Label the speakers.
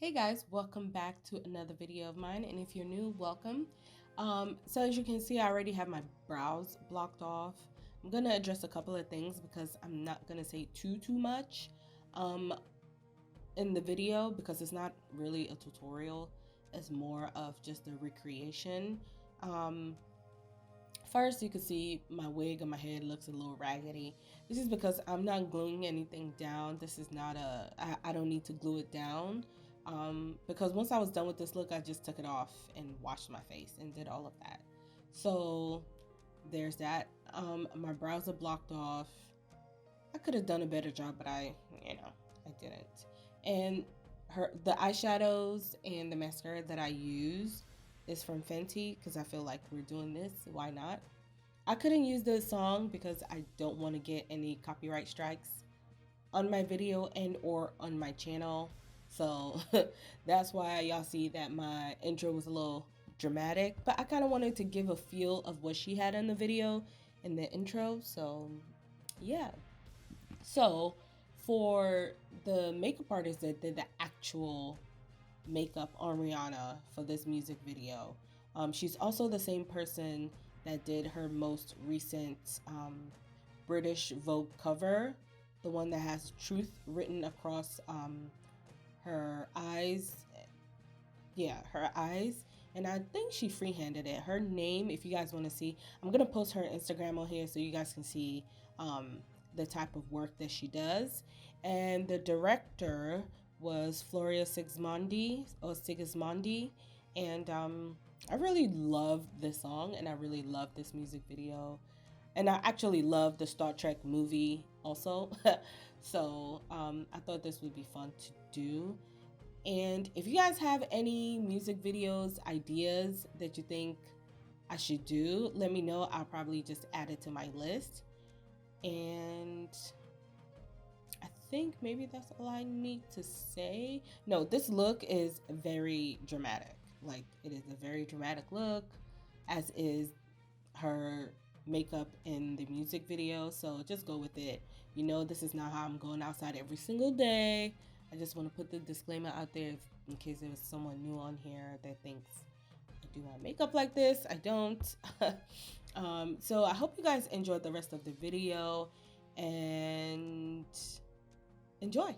Speaker 1: Hey guys, welcome back to another video of mine, and if you're new, welcome. So as you can see, I already have my brows blocked off. I'm gonna address a couple of things because I'm not gonna say too much in the video because it's not really a tutorial. It's more of just a recreation. First, you can see my wig on my head looks a little raggedy. This is because I'm not gluing anything down. This is not I don't need to glue it down. Because once I was done with this look, I just took it off and washed my face and did all of that. So there's that. My brows are blocked off. I could have done a better job, but I didn't. And the eyeshadows and the mascara that I use is from Fenty because I feel like we're doing this. Why not? I couldn't use this song because I don't want to get any copyright strikes on my video and or on my channel. So that's why y'all see that my intro was a little dramatic, but I kind of wanted to give a feel of what she had in the video in the intro. So yeah. So for the makeup artist that did the actual makeup on Rihanna for this music video, she's also the same person that did her most recent British Vogue cover, the one that has truth written across her eyes. Yeah, her eyes. And I think she freehanded it. Her name, if you guys want to see, I'm going to post her Instagram on here so you guys can see the type of work that she does. And the director was Floria Sigismondi. And I really love this song and I really love this music video. And I actually love the Star Trek movie also. So I thought this would be fun to do. And if you guys have any music videos, ideas that you think I should do, let me know. I'll probably just add it to my list. And I think maybe that's all I need to say. No, this look is very dramatic. Like, it is a very dramatic look, as is her makeup in the music video. So just go with it. You know, this is not how I'm going outside every single day. I just want to put the disclaimer out there in case there was someone new on here that thinks I do my makeup like this. I don't. So I hope you guys enjoyed the rest of the video and enjoy.